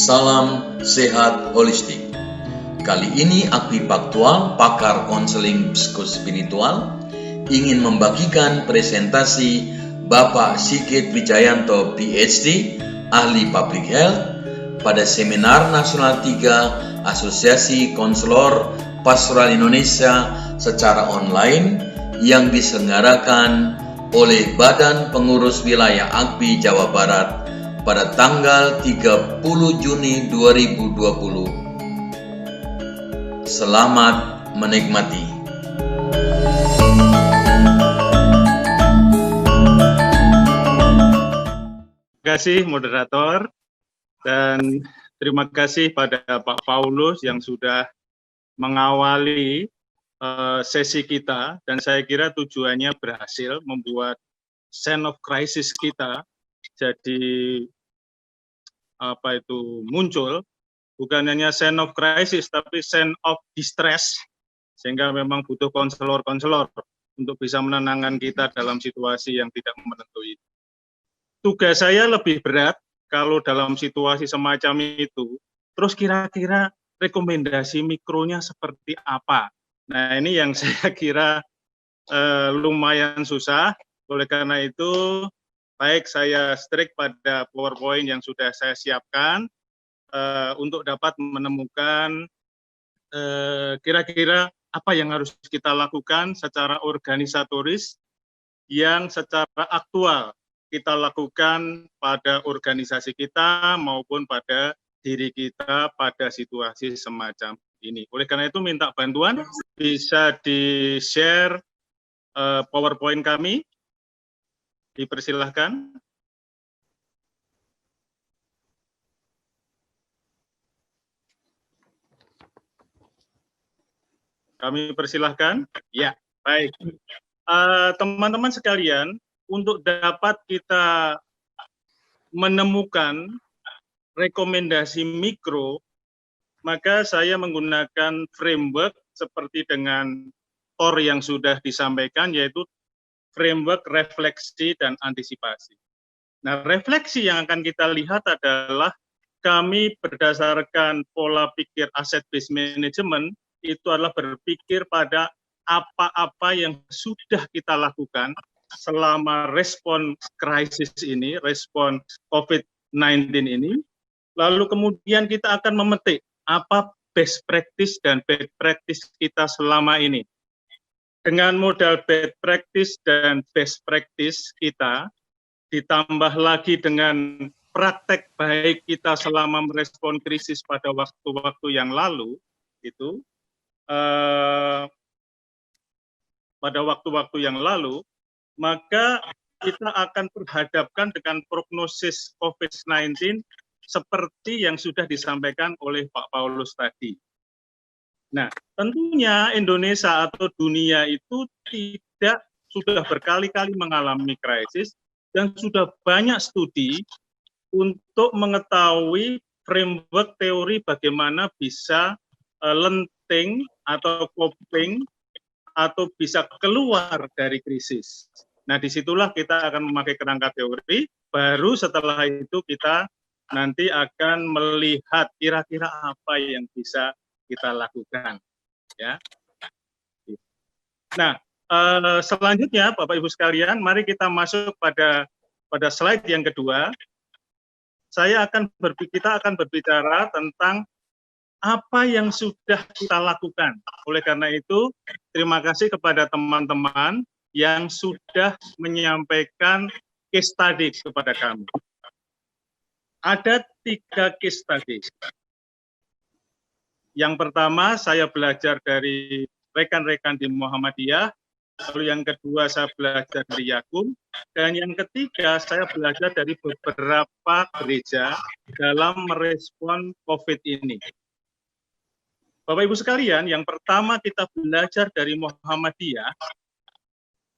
Salam sehat holistik. Kali ini Aktif Faktual, pakar konseling psikospiritual, ingin membagikan presentasi Bapak Sigit Wijayanto PhD, ahli public health, pada seminar nasional 3 Asosiasi Konselor Pastoral Indonesia secara online yang diselenggarakan oleh Badan Pengurus Wilayah AKPI Jawa Barat pada tanggal 30 Juni 2020. Selamat menikmati. Terima kasih moderator, dan terima kasih pada Pak Paulus yang sudah mengawali sesi kita, dan saya kira tujuannya berhasil membuat sense of crisis kita jadi muncul, bukan hanya sense of crisis tapi sense of distress, sehingga memang butuh konselor-konselor untuk bisa menenangkan kita dalam situasi yang tidak menentu ini. Tugas saya lebih berat kalau dalam situasi semacam itu, terus kira-kira rekomendasi mikronya seperti apa? Nah, ini yang saya kira lumayan susah. Oleh karena itu, baik saya strict pada PowerPoint yang sudah saya siapkan untuk dapat menemukan kira-kira apa yang harus kita lakukan secara organisatoris yang secara aktual kita lakukan pada organisasi kita maupun pada diri kita pada situasi semacam ini. Oleh karena itu minta bantuan, bisa di-share PowerPoint kami, dipersilahkan. Kami persilahkan. Ya, baik. Teman-teman sekalian, untuk dapat kita menemukan rekomendasi mikro, maka saya menggunakan framework seperti dengan TOR yang sudah disampaikan, yaitu framework refleksi dan antisipasi. Nah, refleksi yang akan kita lihat adalah kami berdasarkan pola pikir asset based management, itu adalah berpikir pada apa-apa yang sudah kita lakukan selama respon krisis ini, respon COVID-19 ini, lalu kemudian kita akan memetik apa best practice dan bad practice kita selama ini. Dengan modal bad practice dan best practice kita, ditambah lagi dengan praktek baik kita selama merespon krisis pada waktu-waktu yang lalu, itu pada waktu-waktu yang lalu, maka kita akan berhadapkan dengan prognosis COVID-19 seperti yang sudah disampaikan oleh Pak Paulus tadi. Nah, tentunya Indonesia atau dunia itu sudah berkali-kali mengalami krisis dan sudah banyak studi untuk mengetahui framework teori bagaimana bisa lenting atau coping atau bisa keluar dari krisis. Nah, disitulah kita akan memakai kerangka teori, baru setelah itu kita nanti akan melihat kira-kira apa yang bisa kita lakukan. Ya. Nah, selanjutnya Bapak Ibu sekalian, mari kita masuk pada slide yang kedua. Kita akan berbicara tentang apa yang sudah kita lakukan. Oleh karena itu, terima kasih kepada teman-teman yang sudah menyampaikan case study kepada kami. Ada 3 case study. Yang pertama, saya belajar dari rekan-rekan di Muhammadiyah, lalu yang kedua saya belajar dari Yakum, dan yang ketiga saya belajar dari beberapa gereja dalam merespon COVID ini. Bapak Ibu sekalian, yang pertama kita belajar dari Muhammadiyah,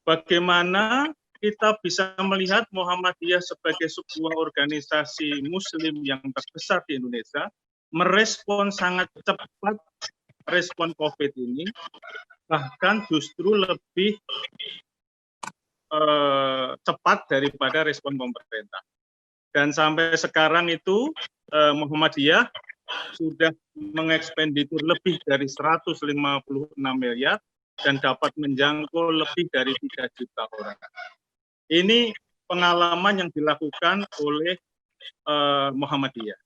bagaimana kita bisa melihat Muhammadiyah sebagai sebuah organisasi Muslim yang terbesar di Indonesia, merespon sangat cepat respon COVID ini, bahkan justru lebih cepat daripada respon pemerintah. Dan sampai sekarang itu Muhammadiyah sudah mengekspenditur lebih dari 156 miliar dan dapat menjangkau lebih dari 3 juta orang. Ini pengalaman yang dilakukan oleh Muhammadiyah.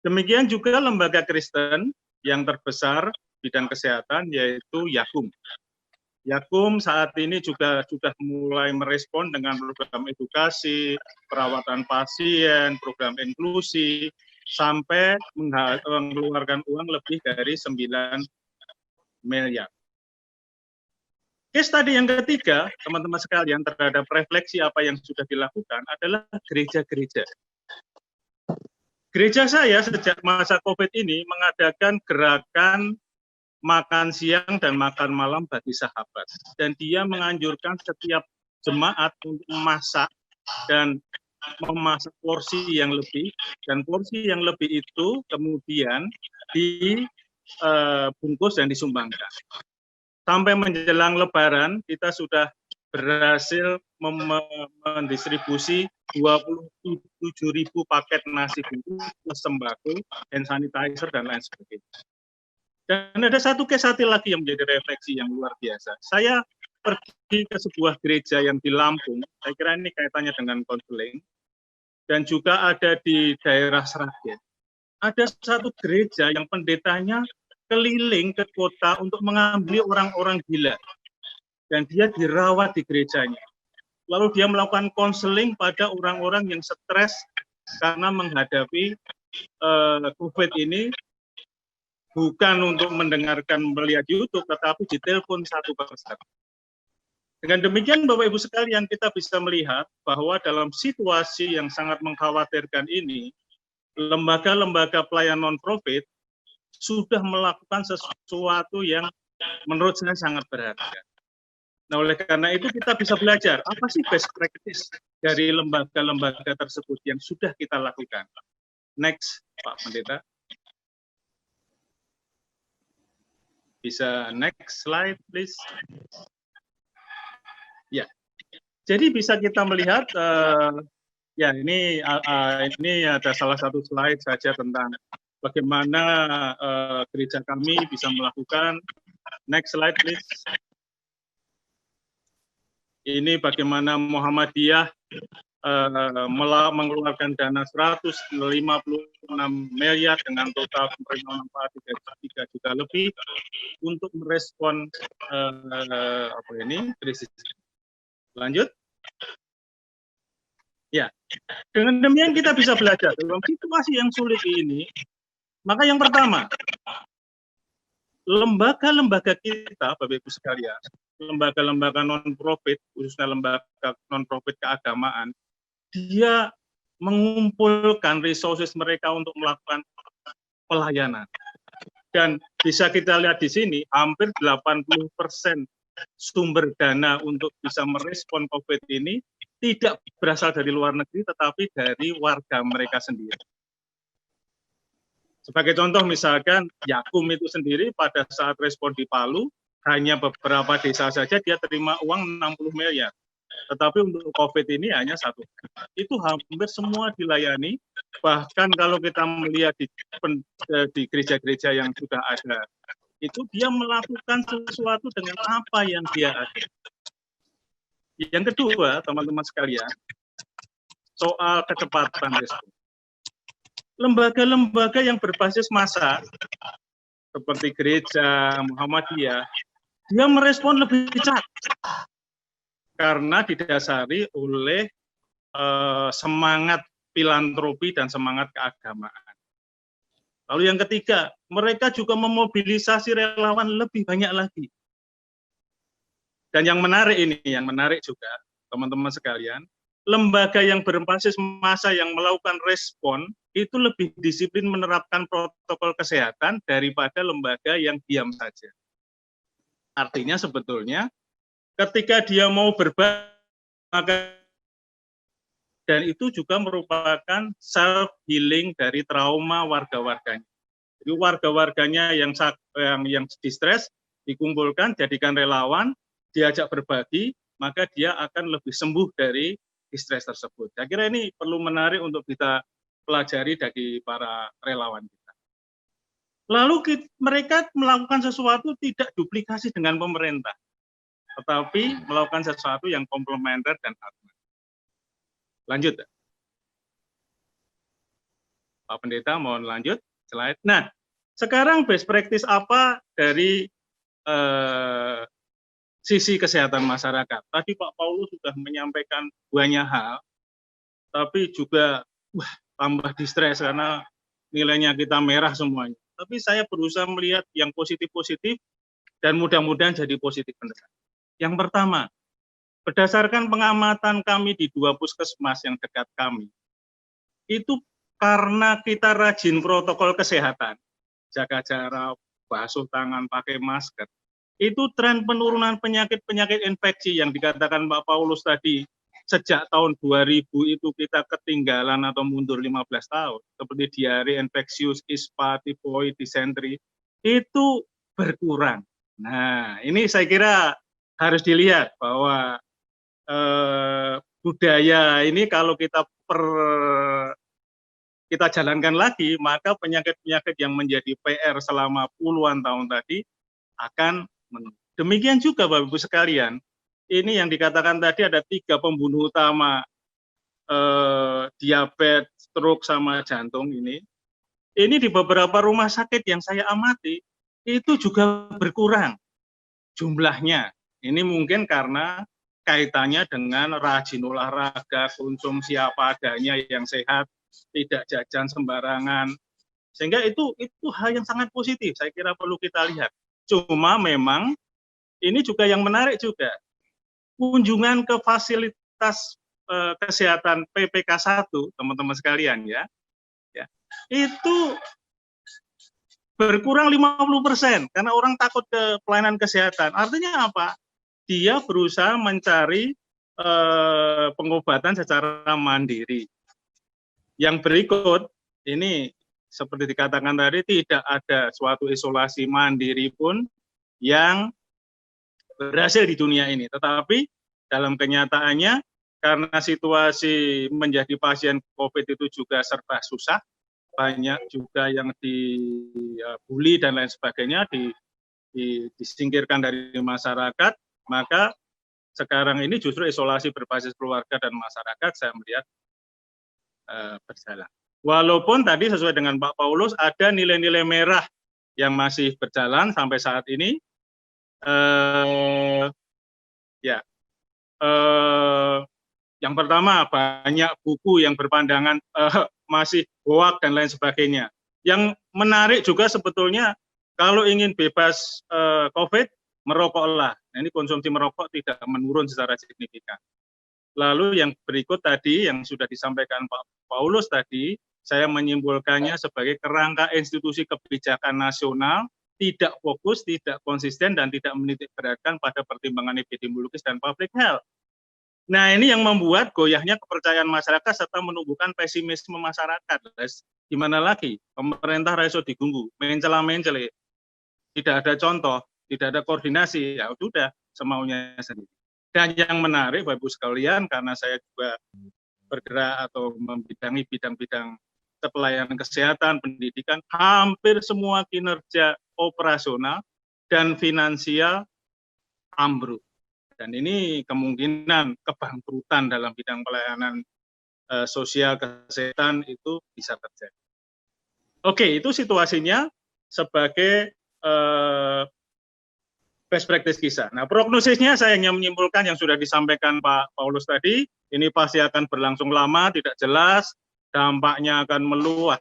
Demikian juga lembaga Kristen yang terbesar bidang kesehatan yaitu Yakum. Yakum saat ini juga sudah mulai merespon dengan program edukasi, perawatan pasien, program inklusi, sampai mengeluarkan uang lebih dari 9 miliar. Case tadi yang ketiga, teman-teman sekalian, terhadap refleksi apa yang sudah dilakukan adalah gereja-gereja. Gereja saya sejak masa COVID ini mengadakan gerakan makan siang dan makan malam bagi sahabat. Dan dia menganjurkan setiap jemaat untuk memasak dan memasak porsi yang lebih, dan porsi yang lebih itu kemudian dibungkus dan disumbangkan. Sampai menjelang Lebaran, kita sudah berhasil mendistribusi 27.000 paket nasi bungkus, sembako, hand sanitizer, dan lain sebagainya. Dan ada satu case lagi yang menjadi refleksi yang luar biasa. Saya pergi ke sebuah gereja yang di Lampung, saya kira ini kaitannya dengan konseling, dan juga ada di daerah Sragen. Ada satu gereja yang pendetanya keliling ke kota untuk mengambil orang-orang gila. Dan dia dirawat di gerejanya. Lalu dia melakukan konseling pada orang-orang yang stres karena menghadapi COVID ini, bukan untuk mendengarkan melihat YouTube, tetapi ditelepon satu persatu. Dengan demikian, Bapak Ibu sekalian, kita bisa melihat bahwa dalam situasi yang sangat mengkhawatirkan ini, lembaga-lembaga pelayanan non-profit sudah melakukan sesuatu yang menurut saya sangat berharga. Nah, oleh karena itu kita bisa belajar, apa sih best practice dari lembaga-lembaga tersebut yang sudah kita lakukan. Next, Pak Pendeta. Bisa next slide, please. Ya, jadi bisa kita melihat, ya ini ada salah satu slide saja tentang bagaimana gereja kami bisa melakukan. Next slide, please. Ini bagaimana Muhammadiyah mengeluarkan dana 156 miliar dengan total penerimaan manfaat 3 juta lebih untuk merespon krisis. Lanjut. Ya, dengan demikian kita bisa belajar dalam situasi yang sulit ini. Maka yang pertama, lembaga-lembaga kita, Bapak Ibu sekalian, lembaga-lembaga non-profit, khususnya lembaga non-profit keagamaan, dia mengumpulkan resources mereka untuk melakukan pelayanan. Dan bisa kita lihat di sini, hampir 80% sumber dana untuk bisa merespon COVID ini tidak berasal dari luar negeri, tetapi dari warga mereka sendiri. Sebagai contoh misalkan Yakum itu sendiri pada saat respon di Palu, hanya beberapa desa saja dia terima uang 60 miliar. Tetapi untuk COVID ini hanya 1. Itu hampir semua dilayani, bahkan kalau kita melihat di gereja-gereja yang sudah ada, itu dia melakukan sesuatu dengan apa yang dia ada. Yang kedua, teman-teman sekalian, soal kecepatan respon. Lembaga-lembaga yang berbasis massa, seperti gereja, Muhammadiyah, dia merespon lebih cepat karena didasari oleh semangat filantropi dan semangat keagamaan. Lalu yang ketiga, mereka juga memobilisasi relawan lebih banyak lagi. Dan yang menarik ini, yang menarik juga, teman-teman sekalian, lembaga yang berbasis massa yang melakukan respon itu lebih disiplin menerapkan protokol kesehatan daripada lembaga yang diam saja. Artinya sebetulnya ketika dia mau berbagi, dan itu juga merupakan self healing dari trauma warga-warganya. Jadi warga-warganya yang distres dikumpulkan, jadikan relawan, diajak berbagi, maka dia akan lebih sembuh dari distress tersebut. Saya kira ini perlu menarik untuk kita pelajari dari para relawan kita. Lalu mereka melakukan sesuatu tidak duplikasi dengan pemerintah, tetapi melakukan sesuatu yang komplementer dan alternatif. Lanjut, Pak Pendeta, mohon lanjut slide. Nah, sekarang best practice apa dari sisi kesehatan masyarakat? Tadi Pak Paulus sudah menyampaikan banyak hal, tapi juga tambah distres karena nilainya kita merah semuanya. Tapi saya berusaha melihat yang positif-positif dan mudah-mudahan jadi positif beneran. Yang pertama, berdasarkan pengamatan kami di 2 puskesmas yang dekat kami, itu karena kita rajin protokol kesehatan, jaga jarak, basuh tangan, pakai masker, itu tren penurunan penyakit-penyakit infeksi yang dikatakan Pak Paulus tadi, sejak tahun 2000 itu kita ketinggalan atau mundur 15 tahun, seperti diare, infeksius, ispa, tifoid, disentri, itu berkurang. Nah, ini saya kira harus dilihat bahwa budaya ini kalau kita jalankan lagi, maka penyakit-penyakit yang menjadi PR selama puluhan tahun tadi akan menurun. Demikian juga Bapak Ibu sekalian, ini yang dikatakan tadi ada 3 pembunuh utama diabetes, stroke, sama jantung ini di beberapa rumah sakit yang saya amati, itu juga berkurang jumlahnya. Ini mungkin karena kaitannya dengan rajin olahraga, konsumsi apa adanya yang sehat, tidak jajan sembarangan. Sehingga itu hal yang sangat positif, saya kira perlu kita lihat. Cuma memang ini juga yang menarik juga, kunjungan ke fasilitas kesehatan PPK 1, teman-teman sekalian ya, itu berkurang 50% karena orang takut ke pelayanan kesehatan. Artinya apa? Dia berusaha mencari pengobatan secara mandiri. Yang berikut, ini seperti dikatakan tadi, tidak ada suatu isolasi mandiri pun yang berhasil di dunia ini. Tetapi dalam kenyataannya, karena situasi menjadi pasien COVID itu juga serba susah, banyak juga yang dibully dan lain sebagainya, disingkirkan dari masyarakat, maka sekarang ini justru isolasi berbasis keluarga dan masyarakat saya melihat berjalan. Walaupun tadi sesuai dengan Pak Paulus ada nilai-nilai merah yang masih berjalan sampai saat ini, yang pertama banyak buku yang berpandangan masih hoak dan lain sebagainya. Yang menarik juga sebetulnya kalau ingin bebas COVID, merokoklah. Nah, ini konsumsi merokok tidak menurun secara signifikan. Lalu yang berikut tadi yang sudah disampaikan Pak Paulus tadi, saya menyimpulkannya sebagai kerangka institusi kebijakan nasional tidak fokus, tidak konsisten, dan tidak menitik beratkan pada pertimbangan epidemiologis dan public health. Nah, ini yang membuat goyahnya kepercayaan masyarakat serta menumbuhkan pesimisme masyarakat. Gimana lagi? Pemerintah raiso digunggu, mencela-mencele, tidak ada contoh, tidak ada koordinasi, ya sudah semaunya sendiri. Dan yang menarik Bapak Ibu sekalian, karena saya juga bergerak atau membidangi bidang-bidang pelayanan kesehatan, pendidikan, hampir semua kinerja operasional dan finansial ambruk. Dan ini kemungkinan kebangkrutan dalam bidang pelayanan sosial kesehatan itu bisa terjadi. Oke, itu situasinya sebagai best practice kisah. Nah, prognosisnya saya hanya menyimpulkan yang sudah disampaikan Pak Paulus tadi, ini pasti akan berlangsung lama, tidak jelas, dampaknya akan meluas,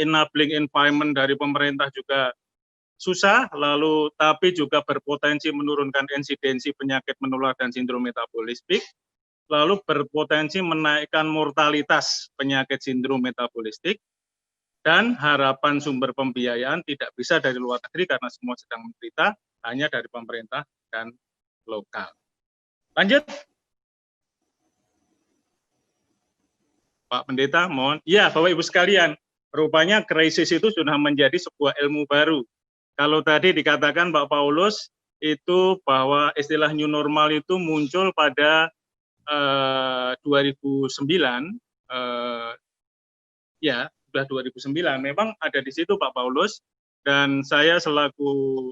enabling environment dari pemerintah juga susah, lalu tapi juga berpotensi menurunkan insidensi penyakit menular dan sindrom metabolistik, lalu berpotensi menaikkan mortalitas penyakit sindrom metabolistik, dan harapan sumber pembiayaan tidak bisa dari luar negeri karena semua sedang menderita, hanya dari pemerintah dan lokal. Lanjut. Pak Pendeta, mohon. Ya, Bapak Ibu sekalian, rupanya krisis itu sudah menjadi sebuah ilmu baru. Kalau tadi dikatakan Pak Paulus itu bahwa istilah new normal itu muncul pada 2009, ya sudah 2009, memang ada di situ Pak Paulus, dan saya selaku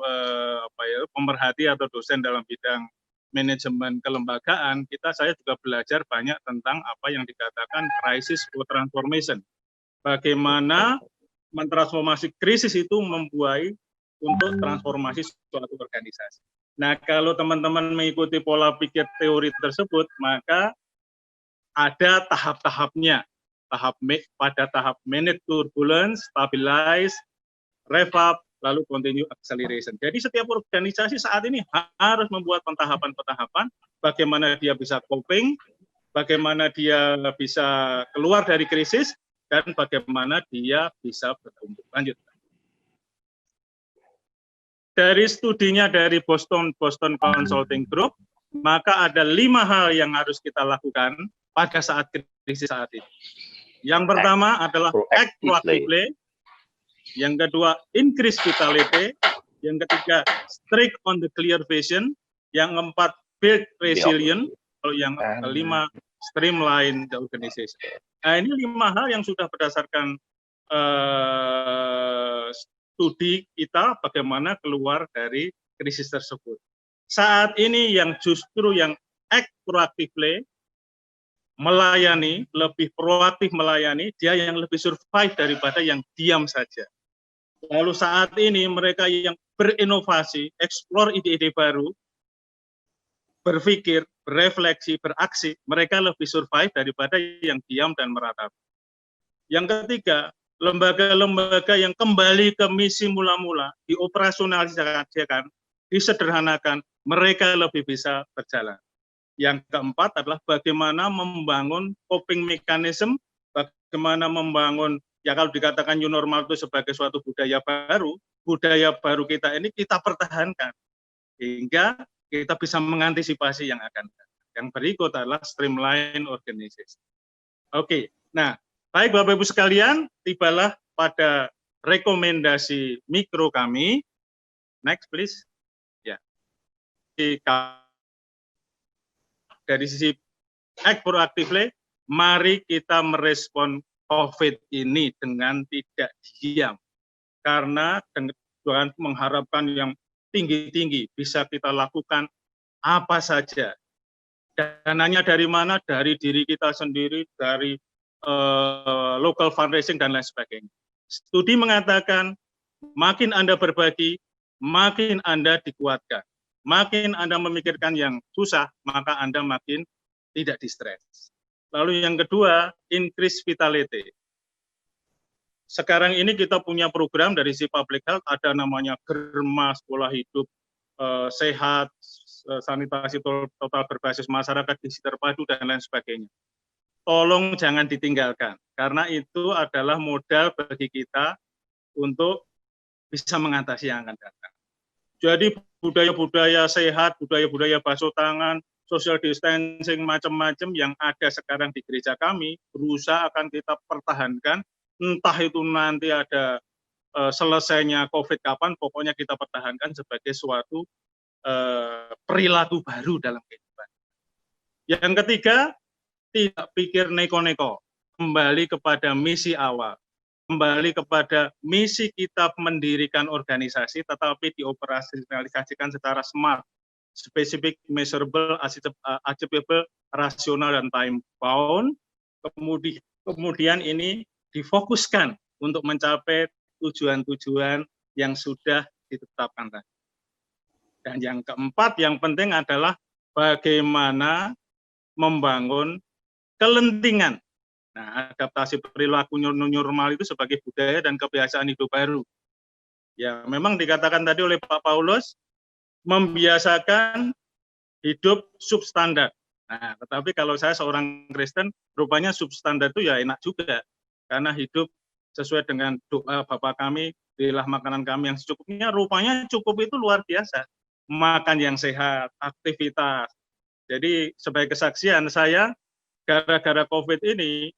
pemerhati atau dosen dalam bidang manajemen kelembagaan, saya juga belajar banyak tentang apa yang dikatakan crisis for transformation. Bagaimana mentransformasi krisis itu membuai untuk transformasi suatu organisasi. Nah, kalau teman-teman mengikuti pola pikir teori tersebut, maka ada tahap-tahapnya. Pada tahap manage turbulence, stabilize, rev up, lalu continue acceleration. Jadi setiap organisasi saat ini harus membuat pentahapan-pentahapan bagaimana dia bisa coping, bagaimana dia bisa keluar dari krisis, dan bagaimana dia bisa bertumbuh. Lanjut. Dari studinya dari Boston Consulting Group, maka ada 5 hal yang harus kita lakukan pada saat krisis saat ini. Yang pertama adalah act proactively, yang kedua increase vitality, yang ketiga strict on the clear vision, yang keempat build resilient, kalau yang kelima streamline the organization. Nah, ini 5 hal yang sudah berdasarkan studi kita bagaimana keluar dari krisis tersebut. Saat ini yang justru yang act proactively, melayani, lebih proaktif melayani, dia yang lebih survive daripada yang diam saja. Lalu saat ini mereka yang berinovasi, explore ide-ide baru, berpikir, berefleksi, beraksi, mereka lebih survive daripada yang diam dan meratapi. Yang ketiga, lembaga-lembaga yang kembali ke misi mula-mula, dioperasionalisasikan, disederhanakan, mereka lebih bisa berjalan. Yang keempat adalah bagaimana membangun coping mechanism, bagaimana membangun, ya kalau dikatakan new normal itu sebagai suatu budaya baru kita ini kita pertahankan, hingga kita bisa mengantisipasi yang akan datang. Yang berikut adalah streamline organization. Oke, nah, baik Bapak Ibu sekalian, tibalah pada rekomendasi mikro kami. Next please. Ya. Dari sisi act proactively, mari kita merespon COVID ini dengan tidak diam. Karena dengan mengharapkan yang tinggi-tinggi, bisa kita lakukan apa saja. Dananya dari mana? Dari diri kita sendiri, dari local fundraising, dan lain sebagainya. Studi mengatakan, makin Anda berbagi, makin Anda dikuatkan. Makin Anda memikirkan yang susah, maka Anda makin tidak distres. Lalu yang kedua, increase vitality. Sekarang ini kita punya program dari si public health, ada namanya Germa Sekolah Hidup Sehat, sanitasi total berbasis masyarakat, gizi terpadu, dan lain sebagainya. Tolong jangan ditinggalkan, karena itu adalah modal bagi kita untuk bisa mengatasi yang akan datang. Jadi budaya-budaya sehat, budaya-budaya basuh tangan, social distancing, macam-macam yang ada sekarang di gereja kami, berusaha akan kita pertahankan, entah itu nanti ada selesainya COVID kapan, pokoknya kita pertahankan sebagai suatu perilaku baru dalam kehidupan. Yang ketiga, tidak pikir neko-neko, kembali kepada misi awal. Kembali kepada misi kita mendirikan organisasi, tetapi dioperasionalisasikan secara smart, specific, measurable, achievable, rasional, dan time bound. Kemudian ini difokuskan untuk mencapai tujuan-tujuan yang sudah ditetapkan tadi. Dan yang keempat, yang penting adalah bagaimana membangun kelentingan. Nah, adaptasi perilaku new normal itu sebagai budaya dan kebiasaan hidup baru. Ya, memang dikatakan tadi oleh Pak Paulus, membiasakan hidup substandar. Nah, tetapi kalau saya seorang Kristen, rupanya substandar itu ya enak juga, karena hidup sesuai dengan doa Bapa kami, berilah makanan kami yang secukupnya, rupanya cukup itu luar biasa. Makan yang sehat, aktivitas. Jadi sebagai kesaksian saya, gara-gara COVID ini,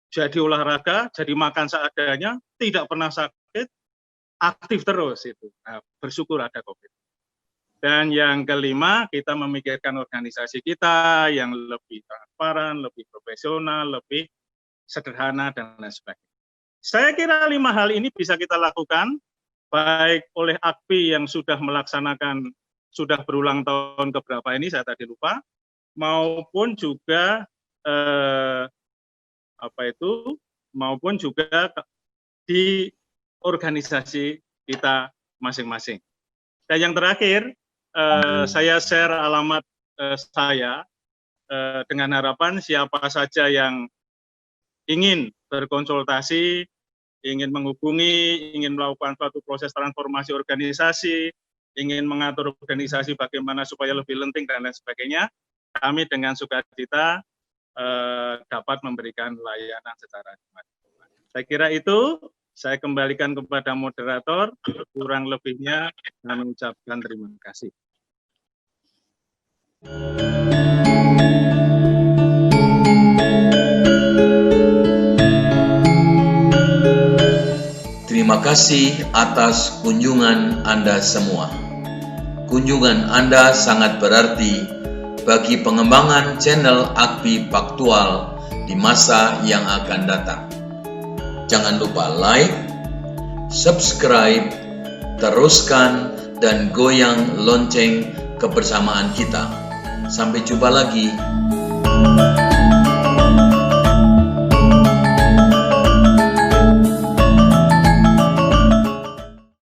jadi olahraga, jadi makan seadanya, tidak pernah sakit, aktif terus itu. Nah, bersyukur ada COVID. Dan yang kelima, kita memikirkan organisasi kita yang lebih transparan, lebih profesional, lebih sederhana, dan lain sebagainya. Saya kira 5 hal ini bisa kita lakukan, baik oleh AKPI yang sudah melaksanakan, sudah berulang tahun keberapa ini, saya tadi lupa, maupun juga maupun juga di organisasi kita masing-masing. Dan yang terakhir, saya share alamat saya dengan harapan siapa saja yang ingin berkonsultasi, ingin menghubungi, ingin melakukan suatu proses transformasi organisasi, ingin mengatur organisasi bagaimana supaya lebih lenting dan lain sebagainya, kami dengan sukacita dapat memberikan layanan secara cepat. Saya kira itu, saya kembalikan kepada moderator, kurang lebihnya kami mengucapkan terima kasih. Terima kasih atas kunjungan Anda semua. Kunjungan Anda sangat berarti bagi pengembangan channel AKPI Faktual di masa yang akan datang. Jangan lupa like, subscribe, teruskan, dan goyang lonceng kebersamaan kita. Sampai jumpa lagi.